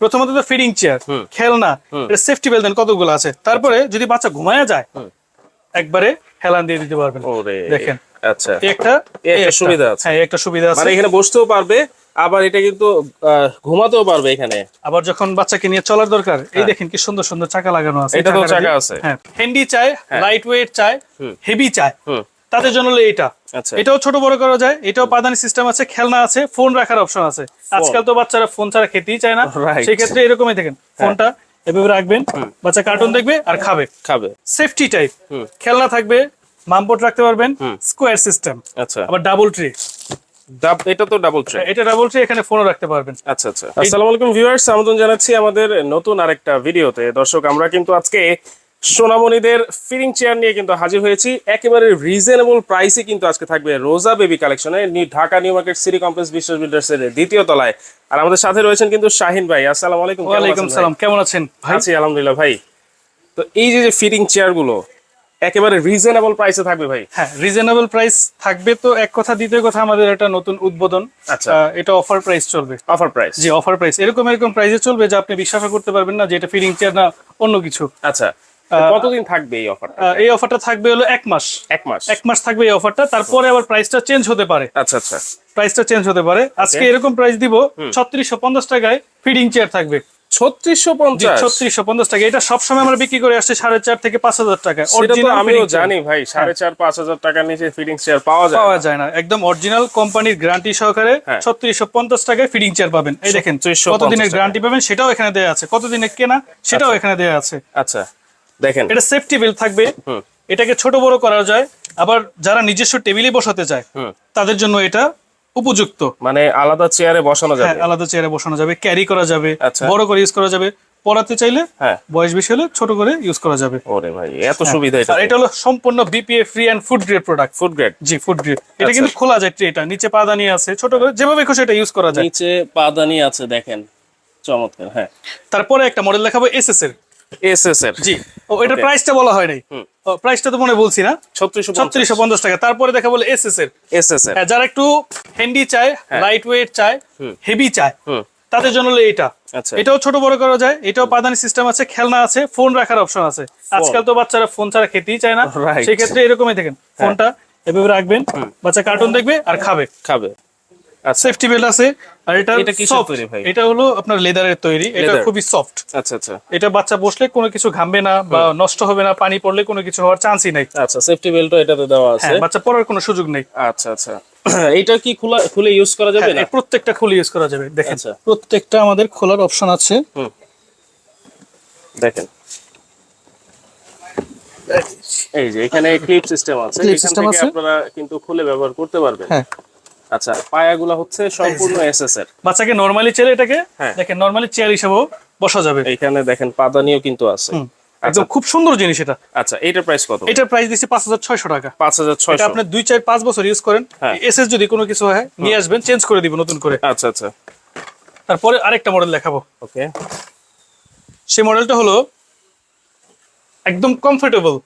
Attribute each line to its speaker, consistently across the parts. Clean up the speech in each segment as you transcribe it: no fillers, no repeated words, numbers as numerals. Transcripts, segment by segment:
Speaker 1: প্রথমত তো feeding chair, খেলনা, এটা সেফটি বেল্ট দেন কতগুলো আছে। তারপরে যদি বাচ্চা ঘুমায়া যায় একবারে হেলান দিয়ে দিতে পারবেন। দেখেন
Speaker 2: আচ্ছা,
Speaker 1: একটা
Speaker 2: সুবিধা আছে।
Speaker 1: হ্যাঁ একটা সুবিধা আছে,
Speaker 2: মানে এখানে বসতেও পারবে, আবার এটা কিন্তু ঘুমাতেও পারবে এখানে।
Speaker 1: আবার যখন বাচ্চাকে নিয়ে চলার দরকার, এই দেখেন কি সুন্দর সুন্দর চাকা লাগানো আছে।
Speaker 2: এটা তো চাকা আছে।
Speaker 1: হ্যাঁ, হ্যান্ডি চাই, লাইট ওয়েট চাই, হেভি চাই, তাদের জন্য হলো এটা। এটাও ছোট বড় করা যায়, এটাও পাদানি সিস্টেম আছে, খেলনা আছে, ফোন রাখার অপশন আছে। আজকাল তো বাচ্চারা ফোন ছাড়া খেতেই চায় না, সেই ক্ষেত্রে এরকমই দেখেন ফোনটা এভাবে রাখবেন, বাচ্চা কার্টুন দেখবে আর খাবে। সেফটি টাইপ খেলনা থাকবে, মামপট রাখতে পারবেন, স্কোয়ার সিস্টেম।
Speaker 2: আচ্ছা,
Speaker 1: আবার ডাবল ট্রি,
Speaker 2: এটা তো ডাবল ট্রে।
Speaker 1: এটা ডাবল ট্রি, এখানে ফোনও রাখতে পারবেন।
Speaker 2: আচ্ছা আচ্ছা, আসসালামু আলাইকুম ভিউয়ার্স, আমন্ত্রণ জানাচ্ছি আমাদের নতুন আরেকটা ভিডিওতে। দর্শক, আমরা কিন্তু আজকে সোনামণিদের ফিডিং চেয়ার নিয়ে কিন্তু হাজির হয়েছি। একেবারে রিজনেবল প্রাইসে কিন্তু আজকে থাকবে রোজা বেবি কালেকশনে, Dhaka new market city complex বিশ্বাস বিল্ডার্স এর দ্বিতীয় তলায়। আর আমাদের সাথে রয়েছেন কিন্তু শাহিন ভাই। আসসালামু আলাইকুম।
Speaker 1: ওয়ালাইকুম সালাম, কেমন আছেন ভাই?
Speaker 2: আছি আলহামদুলিল্লাহ ভাই। তো এই যে ফিডিং চেয়ার গুলো একেবারে রিজনেবল প্রাইসে থাকবে ভাই?
Speaker 1: হ্যাঁ, রিজনেবল প্রাইস থাকবে। তো এক কথা, দ্বিতীয় কথা, আমাদের একটা নতুন উদ্বোধন।
Speaker 2: আচ্ছা,
Speaker 1: এটা অফার প্রাইস চলবে।
Speaker 2: Offer price? জি,
Speaker 1: অফার প্রাইস এরকম প্রাইসে চলবে যে আপনি বিশ্বাস করতে পারবেন না যে এটা ফিডিং চেয়ার না অন্য কিছু।
Speaker 2: আচ্ছা, কতদিন থাকবে এই অফারটা?
Speaker 1: এই অফারটা থাকবে হলো 1 মাস।
Speaker 2: 1 মাস
Speaker 1: থাকবে এই অফারটা, তারপরে আবার প্রাইসটা চেঞ্জ হতে পারে।
Speaker 2: আচ্ছা আচ্ছা,
Speaker 1: প্রাইসটা চেঞ্জ হতে পারে। আজকে এরকম প্রাইস দিব, 3650 টাকায় ফিডিং চেয়ার থাকবে।
Speaker 2: 3650
Speaker 1: টাকা। এটা সবসময় আমরা বিক্রি করে আসছি 4.5 থেকে 5000 টাকা।
Speaker 2: আমিও জানি ভাই, 4.5-5,000 টাকার নিচে ফিডিং চেয়ার পাওয়া যায়
Speaker 1: না। একদম অরিজিনাল কোম্পানির গ্যারান্টি সহকারে 3650 টাকায় ফিডিং চেয়ার পাবেন। এই দেখেন কতদিনের গ্যারান্টি পাবেন সেটাও এখানে দেওয়া আছে, কতদিনের কেনা সেটাও এখানে দেওয়া আছে।
Speaker 2: আচ্ছা, দেখেন
Speaker 1: এটা সেফটি বেল্ট থাকবে, এটাকে ছোট বড় করা যায়। আবার যারা নিজস্ব টেবিলে বসাতে চায় তাদের জন্য এটা উপযুক্ত।
Speaker 2: মানে আলাদা চেয়ারে বসানো যাবে?
Speaker 1: আলাদা চেয়ারে বসানো যাবে, ক্যারি করা যাবে,
Speaker 2: আচ্ছা,
Speaker 1: বড় করে ইউজ করা যাবে, পড়াতে চাইলে বয়স বেশি হলে ছোট করে ইউজ করা যাবে।
Speaker 2: ওরে ভাই, এত সুবিধা!
Speaker 1: এটা হলো সম্পূর্ণ BPA free and food grade product.
Speaker 2: Food grade?
Speaker 1: জি, ফুড গ্রেড। এটা কিন্তু খোলা যায়, ট্রেটা নিচে পাদানি আছে, ছোট করে যেভাবে খুশি এটা ইউজ করা যায়।
Speaker 2: নিচে পাদানি আছে, দেখেন চমৎকার। হ্যাঁ,
Speaker 1: তারপরে একটা মডেল দেখাবো এসএস এর। জি, এটা প্রাইসটা বলা হয় নাই, প্রাইসটা তো মনে বলছি না, 3650 টাকা। তারপরে দেখা বলে এসএস এর। যারা একটু হ্যান্ডি চায়, লাইট ওয়েট চায়, হেভি চায়, তাদের জন্য এটা। এটাও ছোট বড় করা যায়, এটাও পাদানি সিস্টেম আছে, খেলনা আছে, ফোন রাখার অপশন আছে। আজকাল তো বাচ্চারা ফোন ছাড়া খেতেই চায় না, সেই ক্ষেত্রে এরকমই দেখেন ফোনটা এভাবে রাখবেন, বাচ্চা কার্টুন দেখবে আর খাবে। সেফটি বেল্ট আছে। আর এটা কি তৈরি ভাই? এটা হলো আপনার লেদারের তৈরি, এটা খুবই সফট।
Speaker 2: আচ্ছা আচ্ছা,
Speaker 1: এটা বাচ্চা বসলে কোনো কিছু ঘামবে না বা নষ্ট হবে না, পানি পড়লে কোনো কিছু হওয়ার চান্সই নাই।
Speaker 2: আচ্ছা, সেফটি বেল্টও এটাতে দেওয়া আছে,
Speaker 1: বাচ্চা পড়ার কোনো সুযোগ নেই।
Speaker 2: আচ্ছা আচ্ছা, এটা কি খুলে ইউজ করা যাবে না?
Speaker 1: প্রত্যেকটা খুলে ইউজ করা যাবে। দেখেন প্রত্যেকটা আমাদের খোলার অপশন আছে।
Speaker 2: দেখেন এই যে এখানে ক্লিপ সিস্টেম আছে, এখান থেকে আপনারা কিন্তু খুলে ব্যবহার করতে পারবেন। আচ্ছা, পায়াগুলো হচ্ছে সম্পূর্ণ এসএস এর।
Speaker 1: বাচ্চাকে নরমালি চেয়ার, এটাকে দেখেন নরমালি চেয়ার হিসেবেও বসা যাবে।
Speaker 2: এখানে দেখেন পাদানিও কিন্তু আছে,
Speaker 1: একদম খুব সুন্দর জিনিস এটা।
Speaker 2: আচ্ছা, এটার প্রাইস কত?
Speaker 1: এটার প্রাইস দিচ্ছি 5600 টাকা।
Speaker 2: 5600?
Speaker 1: এটা আপনি 2 4 5 বছর ইউজ করেন, এসএস যদি কোনো কিছু হয় নিয়ে আসবেন, চেঞ্জ করে দিব নতুন করে।
Speaker 2: আচ্ছা আচ্ছা,
Speaker 1: তারপরে আরেকটা মডেল দেখাবো।
Speaker 2: ওকে,
Speaker 1: সেই মডেলটা হলো একদম কমফোর্টেবল।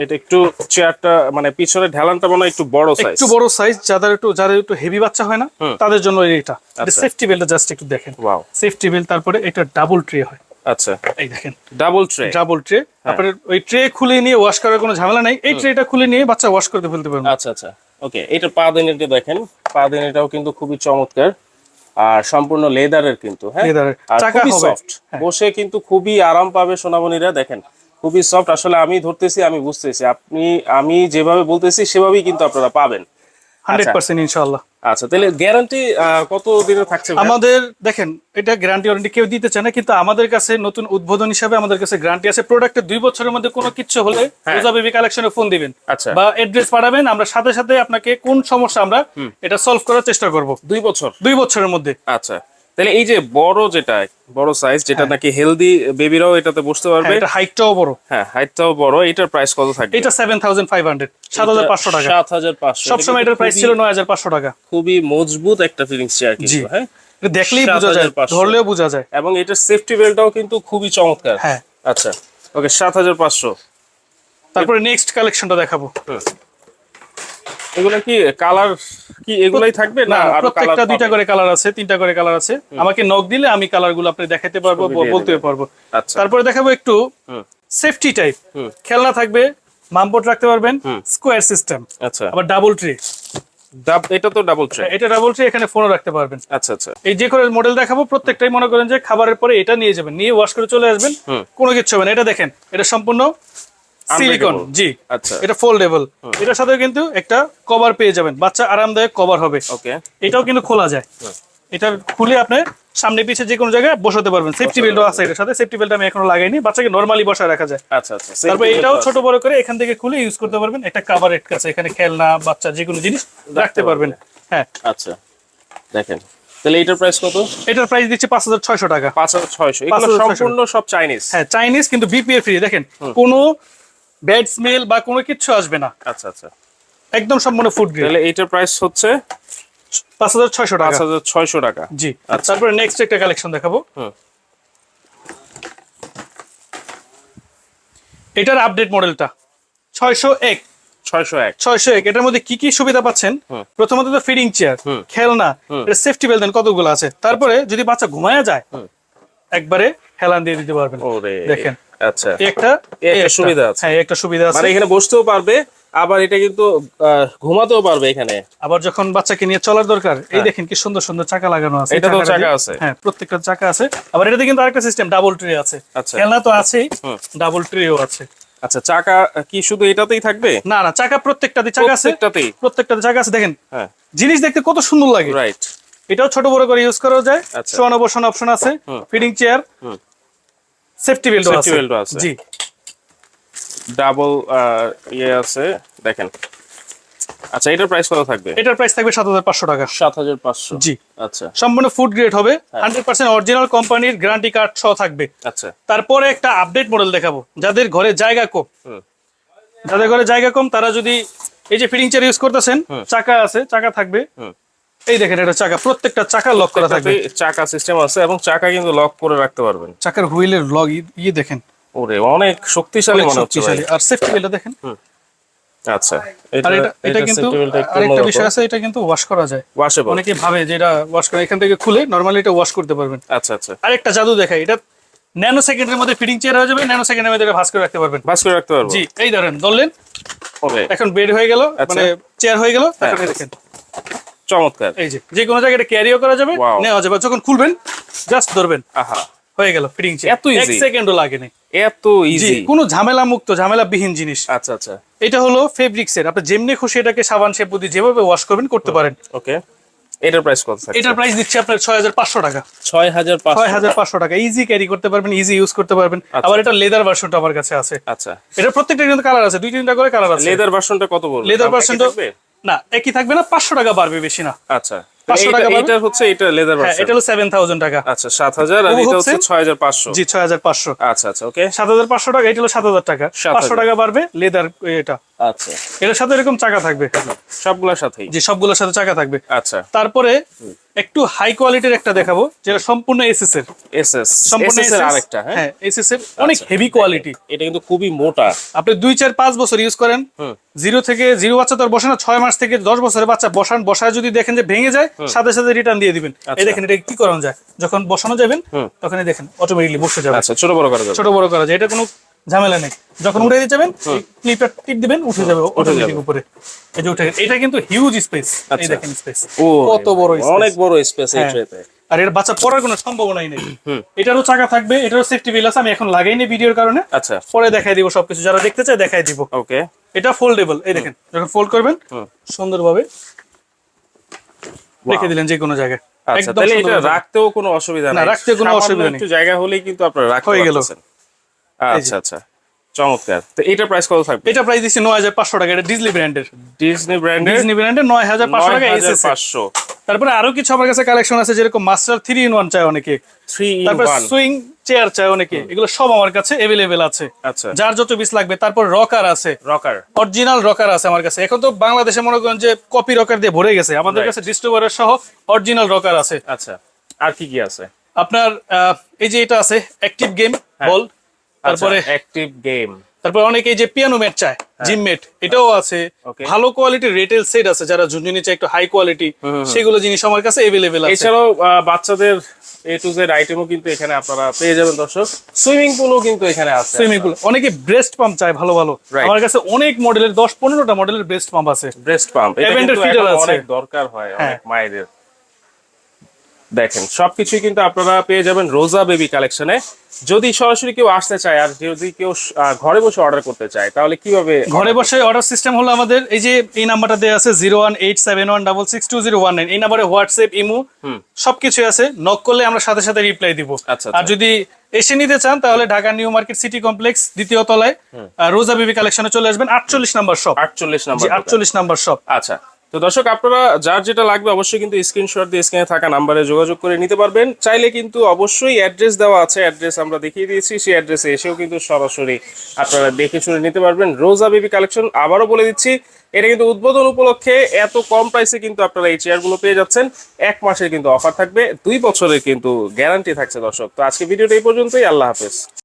Speaker 2: এটা একটু চেয়ারটা মানে পিছনে ঢালানটা মনে হয় একটু বড়
Speaker 1: সাইজ, যাদের একটু হেভি বাচ্চা হয় না তাদের জন্য এটা। সেফটি বেল্টটা জাস্ট একটু দেখেন। Wow, safety belt. তারপরে এটা ডাবল ট্রে হয়।
Speaker 2: আচ্ছা,
Speaker 1: এই দেখেন
Speaker 2: ডাবল ট্রে।
Speaker 1: আপনার ওই ট্রে খুলে নিয়ে ওয়াশ করার কোনো ঝামেলা নাই, এই ট্রেটা খুলে নিয়ে বাচ্চা ওয়াশ করতে ফেলতে পারবে।
Speaker 2: আচ্ছা আচ্ছা, ওকে। এটা পাদানিটা দেখেন, পাদানিটাও কিন্তু খুবই চমৎকার আর সম্পূর্ণ লেদারের কিন্তু।
Speaker 1: লেদারের চাকা হবে,
Speaker 2: সফট, বসে কিন্তু খুবই আরাম পাবে সোনামণিরা। দেখেন খুবই সফট। আসলে আমি ধরতেছি, আমি বুঝতেছি, আমি যেভাবে বলতেছি সেভাবেই কিন্তু আপনারা পাবেন
Speaker 1: 100% ইনশাআল্লাহ।
Speaker 2: আচ্ছা, তাহলে গ্যারান্টি কত দিনের থাকছে
Speaker 1: আমাদের? দেখেন এটা গ্যারান্টি ওয়ারেন্টি কেউ দিতে চায় না, কিন্তু আমাদের কাছে নতুন উদ্বোধন হিসাবে আমাদের কাছে গ্যারান্টি আছে। প্রোডাক্টের 2 বছরের মধ্যে কোনো কিছু হলে রোজা বেবি কালেকশনে ফোন দিবেন বা অ্যাড্রেস পাঠাবেন, আমরা সাথে সাথে আপনাকে কোন সমস্যা আমরা এটা সলভ করার চেষ্টা করব।
Speaker 2: 2
Speaker 1: বছরের মধ্যে।
Speaker 2: আচ্ছা, তাহলে এই যে বড় সাইজ যেটা নাকি হেলদি বেবিরাও এটাতে বসতে পারবে,
Speaker 1: এটা হাইটটাও বড়।
Speaker 2: হাইটটাও বড়। এটার প্রাইস কত থাকবে?
Speaker 1: এটা 7500, 7500 টাকা।
Speaker 2: 7500।
Speaker 1: সবসময় এটার প্রাইস ছিল 9500 টাকা।
Speaker 2: খুবই মজবুত একটা ফিলিং চেয়ার কিন্তু। হ্যাঁ,
Speaker 1: এটা দেখলেই বোঝা যায়, ধরলেও বোঝা যায়।
Speaker 2: এবং এটার সেফটি বেল্টটাও কিন্তু খুবই চমৎকার। আচ্ছা, ওকে, 7500।
Speaker 1: তারপরে নেক্সট কালেকশনটা দেখাবো।
Speaker 2: এগুলো কি কালার কি এগুলাই থাকবে না আরো কালার?
Speaker 1: প্রত্যেকটা দুইটা করে কালার আছে, তিনটা করে কালার আছে। আমাকে নক দিলে আমি কালারগুলো আপনি দেখাতে পারবো, বলতে পারবো।
Speaker 2: আচ্ছা,
Speaker 1: তারপরে দেখাবো একটু সেফটি টাইপ খেলনা থাকবে, মামপট রাখতে পারবেন, স্কোয়ার সিস্টেম,
Speaker 2: আচ্ছা।
Speaker 1: আবার ডাবল ট্রে।
Speaker 2: এটা তো ডাবল ট্রে।
Speaker 1: এটা ডাবল ট্রে, এখানে ফোনও রাখতে পারবেন।
Speaker 2: আচ্ছা আচ্ছা।
Speaker 1: এই যে করে মডেল দেখাবো প্রত্যেকটাই মনে করেন যে খাবারের পরে এটা নিয়ে যাবেন, নিয়ে ওয়াশ করে চলে আসবেন, কোনো কিছু হবে না। এটা দেখেন, এটা সম্পূর্ণ সিলিকন। জি,
Speaker 2: আচ্ছা।
Speaker 1: এটা ফোল্ডেবল। এটার সাথে কিন্তু একটা কভার পেয়ে যাবেন, বাচ্চা আরামদায়ক কভার হবে।
Speaker 2: ওকে।
Speaker 1: এটাও কিন্তু খোলা যায়, এটা খুলে আপনি সামনে পিছে যে কোনো জায়গায় বসাতে পারবেন। সেফটি বেল্টও আছে এটার সাথে, সেফটি বেল্ট আমি এখনো লাগাইনি, বাচ্চাকে নরমালি বসায় রাখা যায়।
Speaker 2: আচ্ছা আচ্ছা।
Speaker 1: তারপর এটাও ছোট বড় করে এখান থেকে খুলে ইউজ করতে পারবেন। একটা কভার আছে, এখানে খেলনা বাচ্চা যে কোনো জিনিস রাখতে পারবেন। হ্যাঁ,
Speaker 2: আচ্ছা। দেখেন, তাহলে এটার প্রাইস কত?
Speaker 1: এটার প্রাইস দিচ্ছে 5600 টাকা।
Speaker 2: 5600। এগুলো সম্পূর্ণ সব চাইনিজ?
Speaker 1: হ্যাঁ, চাইনিজ, কিন্তু বিপিএ ফ্রি। দেখেন, কোনো ব্যাড স্মেল বা কোনো কিছু আসবে না।
Speaker 2: আচ্ছা আচ্ছা,
Speaker 1: একদম সম্পূর্ণ ফুড গ্রেড।
Speaker 2: তাহলে এটার প্রাইস হচ্ছে
Speaker 1: 5600 টাকা।
Speaker 2: 5600 টাকা।
Speaker 1: জি। তারপরে নেক্সট একটা কালেকশন দেখাবো। এটার আপডেট মডেলটা 601।
Speaker 2: 601।
Speaker 1: এটার মধ্যে কি কি সুবিধা পাচ্ছেন? প্রথমত তো ফিডিং চেয়ার, খেলনা, এটা সেফটি বেল্ট দেন কতগুলো আছে। তারপরে যদি বাচ্চা ঘুমায়া যায় একবারে হেলান দিয়ে দিতে পারবেন। দেখেন,
Speaker 2: আচ্ছা,
Speaker 1: একটা
Speaker 2: সুবিধা আছে।
Speaker 1: হ্যাঁ, একটা সুবিধা আছে,
Speaker 2: মানে এখানে বসতেও পারবে, আবার এটা কিন্তু ঘুমাতেও পারবে এখানে।
Speaker 1: আবার যখন বাচ্চাকে নিয়ে চলার দরকার, এই দেখেন কি সুন্দর সুন্দর চাকা লাগানো আছে।
Speaker 2: এটা তো চাকা আছে?
Speaker 1: হ্যাঁ, প্রত্যেকটা চাকা আছে। আবার এটাতে কিন্তু আরেকটা সিস্টেম, ডাবল ট্রে আছে। খেলনা তো আছেই, ডাবল ট্রেও আছে।
Speaker 2: আচ্ছা, চাকা কি শুধু এটাতেই থাকবে?
Speaker 1: না না, চাকা প্রত্যেকটাতে চাকা আছে, প্রত্যেকটাতে চাকা আছে। দেখেন, জিনিস দেখতে কত সুন্দর লাগে।
Speaker 2: রাইট।
Speaker 1: এটাও ছোট বড় করে ইউজ করা যায়। শোয়ানো বসানো অপশন আছে, ফিডিং চেয়ার, সেফটি বেল্টও আছে। জি,
Speaker 2: ডাবল ইয়ে আছে। দেখেন, আচ্ছা, এটার প্রাইস কত থাকবে?
Speaker 1: এটার প্রাইস থাকবে 7500 টাকা।
Speaker 2: 7500।
Speaker 1: জি।
Speaker 2: আচ্ছা,
Speaker 1: সম্পূর্ণ ফুড গ্রেড হবে, 100% অরিজিনাল কোম্পানির গ্যারান্টি কার্ড সহ থাকবে।
Speaker 2: আচ্ছা।
Speaker 1: তারপরে একটা আপডেট মডেল দেখাবো, যাদের ঘরে জায়গা কম, তারা যদি এই যে ফিডিং চেয়ার ইউজ করতেছেন, চাকা আছে, চাকা থাকবে। এই দেখেন, এটা চাকা, প্রত্যেকটা চাকা লক করা থাকবে।
Speaker 2: চাকা সিস্টেম আছে এবং চাকা কিন্তু লক করে রাখতে পারবেন।
Speaker 1: চাকার হুইলের লক ইয়ে দেখেন,
Speaker 2: ওরে অনেক শক্তিশালী মনে হচ্ছে ভাই।
Speaker 1: আর সেফটি বেল্টটা দেখেন।
Speaker 2: আচ্ছা,
Speaker 1: আর এটা কিন্তু আরেকটা বিষয় আছে, এটা কিন্তু ওয়াশ করা যায়।
Speaker 2: ওয়াশেবল।
Speaker 1: অনেকে ভাবে যে এটা ওয়াশ করে, এখান থেকে খুলে নরমালি এটা ওয়াশ করতে পারবেন।
Speaker 2: আচ্ছা আচ্ছা।
Speaker 1: আরেকটা জাদু দেখাই, এটা ন্যানো সেকেন্ডের মধ্যে ফিডিং চেয়ার হয়ে যাবে, ন্যানো সেকেন্ডের মধ্যে এটা ভাঁজ করে রাখতে পারবেন।
Speaker 2: ভাঁজ করে রাখতে পারবো?
Speaker 1: জি, এই ধরেন ধরলেন, এখন বেড হয়ে গেল, মানে চেয়ার হয়ে গেল। তারপরে দেখেন,
Speaker 2: চমৎকার।
Speaker 1: এই যে কোনো জায়গায় এটা ক্যারিও করা যাবে, নেওয়া যাবে। যখন খুলবেন জাস্ট ধরবেন, আহা, হয়ে গেল ফিডিং চেয়ার।
Speaker 2: এত ইজি,
Speaker 1: 1 সেকেন্ডও লাগে না।
Speaker 2: এত ইজি,
Speaker 1: কোনো ঝামেলা মুক্ত, ঝামেলাবিহীন জিনিস।
Speaker 2: আচ্ছা আচ্ছা।
Speaker 1: এটা হলো ফেব্রিক্সের, আপনি যেমনি খুশি এটাকে সাবান শ্যাম্পু দিয়ে যেভাবে ওয়াশ করবেন করতে পারেন।
Speaker 2: ওকে। এটার প্রাইস কত থাকবে?
Speaker 1: এটার প্রাইস দিচ্ছি আপনার 6500 টাকা।
Speaker 2: 6500
Speaker 1: টাকা। ইজি ক্যারি করতে পারবেন, ইজি ইউজ করতে পারবেন। আবার এটা লেদার ভার্সনটা আমার কাছে আছে।
Speaker 2: আচ্ছা,
Speaker 1: এটা প্রত্যেকটা কিন্তু কালার আছে, 2-3টা করে কালার আছে।
Speaker 2: লেদার ভার্সনটা কত পড়বে?
Speaker 1: লেদার ভার্সনটা না একই থাকবে না, 500 টাকা বাড়বে, বেশি না।
Speaker 2: আচ্ছা, 500 টাকা। এটা হচ্ছে এটা লেদার ভার্সন।
Speaker 1: এটা হলো 7000 টাকা।
Speaker 2: আচ্ছা, 7000। আর এটা হচ্ছে 6500।
Speaker 1: জি, 6500।
Speaker 2: আচ্ছা আচ্ছা, ওকে।
Speaker 1: 7500 টাকা, এটা হলো 7000 টাকা। 500 টাকা বাড়বে লেদার এটা।
Speaker 2: আচ্ছা,
Speaker 1: এটার সাথে এরকম চাকা থাকবে
Speaker 2: সবগুলোর সাথেই?
Speaker 1: জি, সবগুলোর সাথে চাকা থাকবে।
Speaker 2: আচ্ছা,
Speaker 1: তারপরে একটু হাই কোয়ালিটির একটা দেখাবো, যেটা সম্পূর্ণ এসএস এর। সম্পূর্ণ
Speaker 2: এর আরেকটা,
Speaker 1: হ্যাঁ, এসএস এর অনেক হেভি কোয়ালিটি।
Speaker 2: এটা কিন্তু খুবই মোটা।
Speaker 1: আপনি 2-4-5 বছর ইউজ করেন, জিরো বাচ্চা তো আর বসে না, 6 মাস থেকে 10 বছরের বাচ্চা বসায় যদি দেখেন যে ভেঙে যায়, সাথে সাথে রিটার্ন দিয়ে দিবেন। এই দেখেন, এটা কি করানো যায়, যখন বসানো যাবেন তখনই দেখেন অটোমেটিক্যালি বসে যাবে।
Speaker 2: আচ্ছা, ছোট বড় করা যায়,
Speaker 1: এটা কোনো ঝামেলা নেই। যখন উঠে দিয়ে যাবেন, ক্লিপটা টিপ দিবেন, উঠে যাবে অটোমেটিক উপরে। এই যে উঠে, এটা কিন্তু হিউজ স্পেস। এই দেখেন স্পেস কত বড়,
Speaker 2: অনেক বড় স্পেস এই ট্রেতে।
Speaker 1: আর এর বাচ্চা পড়ার কোনো সম্ভাবনাই নেই। এটারও চাকা থাকবে, এটারও সেফটি বেল আছে। আমি এখন লাগাইনি ভিডিওর কারণে,
Speaker 2: আচ্ছা,
Speaker 1: পরে দেখাই দিব সবকিছু, যারা দেখতে চায় দেখাই দিব।
Speaker 2: ওকে।
Speaker 1: এটা ফোল্ডেবল। এই দেখেন, যখন ফোল্ড করবেন সুন্দরভাবে রেখে দিলেন যে কোনো জায়গায়।
Speaker 2: আচ্ছা, তাহলে এটা রাখতেও কোনো অসুবিধা নাই?
Speaker 1: না, রাখতে কোনো অসুবিধা নেই,
Speaker 2: একটু জায়গা হলেই কিন্তু আপনারা রাখতে পারছেন। আচ্ছা আচ্ছা, চমৎকার। তো এটার প্রাইস কত থাকবে?
Speaker 1: এটা প্রাইস দিচ্ছি 9500 টাকা। এটা ডিজনি ব্র্যান্ডের।
Speaker 2: ডিজনি ব্র্যান্ডের
Speaker 1: 9500 টাকা এসএস।
Speaker 2: 9500।
Speaker 1: তারপরে আরো কিছু আমার কাছে কালেকশন আছে, যেরকম মাস্টার 3-in-1 চায় অনেকে,
Speaker 2: 3-in-1,
Speaker 1: তারপর সুইং চেয়ার চায় অনেকে। এগুলো সব আমার কাছে अवेलेबल আছে।
Speaker 2: আচ্ছা,
Speaker 1: যার যত পিস লাগবে। তারপর রকার আছে, অরিজিনাল রকার আছে আমার কাছে। এখন তো বাংলাদেশে মনে করেন যে কপি রকার দিয়ে ভরে গেছে, আমাদের কাছে ডিস্ট্রিবিউটর সহ অরিজিনাল রকার আছে।
Speaker 2: আচ্ছা, আর কি কি আছে
Speaker 1: আপনার? এই যে এটা আছে অ্যাক্টিভ গেম বল, তারপরে
Speaker 2: অ্যাক্টিভ গেম,
Speaker 1: তারপর অনেকে যে পিয়ানো ম্যাট চায়, জিমমেট এটাও আছে, ভালো কোয়ালিটির রিটেল সেট আছে, যারা ঝুনঝুনি চাই একটু হাই কোয়ালিটি সেগুলো জিনিস আমার কাছে अवेलेबल আছে।
Speaker 2: এছাড়াও বাচ্চাদের A to Z আইটেমও কিন্তু এখানে আপনারা পেয়ে যাবেন দর্শক। সুইমিং পুলও কিন্তু এখানে আছে।
Speaker 1: সুইমিং পুল, অনেকে ব্রেস্ট পাম্প চায় ভালো ভালো, আমার কাছে অনেক মডেলের 10-15টা মডেলের ব্রেস্ট পাম্প আছে।
Speaker 2: ব্রেস্ট পাম্প এটা
Speaker 1: Evander
Speaker 2: কিন্তু
Speaker 1: feeder
Speaker 2: এখন
Speaker 1: আছে।
Speaker 2: অনেক দরকার হয় অনেক মায়েদের। দেখেন সবকিছুই কিন্তু আপনারা পেয়ে যাবেন রোজা বেবি কালেকশনে। যদি সরাসরি কেউ আসতে চায় আর যদি কেউ ঘরে বসে অর্ডার করতে চায় তাহলে কিভাবে?
Speaker 1: ঘরে বসে অর্ডার সিস্টেম হলো আমাদের এই যে এই নাম্বারটা দেওয়া আছে 01871662019, এই নাম্বারে হোয়াটসঅ্যাপ, ইমো সবকিছু আছে। নক করলে আমরা সাথে সাথে রিপ্লাই দিব। আর যদি এসে নিতে চান তাহলে Dhaka new market city complex দ্বিতীয় তলায় রোজা বেবি কালেকশনে চলে আসবেন। 48 নাম্বার শপ। 48 number shop.
Speaker 2: আচ্ছা, তো দর্শক আপনারা যার যেটা লাগবে অবশ্যই কিন্তু স্ক্রিনশট দিয়ে স্ক্রিনে থাকা নাম্বারে যোগাযোগ করে নিতে পারবেন। চাইলে কিন্তু অবশ্যই অ্যাড্রেস দেওয়া আছে, অ্যাড্রেস আমরা দেখিয়ে দিয়েছি, সেই অ্যাড্রেসে এসেও কিন্তু সরাসরি আপনারা দেখে শুনে নিতে পারবেন। রোজা বেবি কালেকশন আবারও বলে দিচ্ছি, এটা কিন্তু উদ্বোধন উপলক্ষে এত কম প্রাইসে কিন্তু আপনারা এই চেয়ারগুলো পেয়ে যাচ্ছেন। 1 মাসের কিন্তু অফার থাকবে, 2 বছরের কিন্তু গ্যারান্টি থাকছে দর্শক। তো আজকে ভিডিওটা এই পর্যন্তই, আল্লাহ হাফেজ।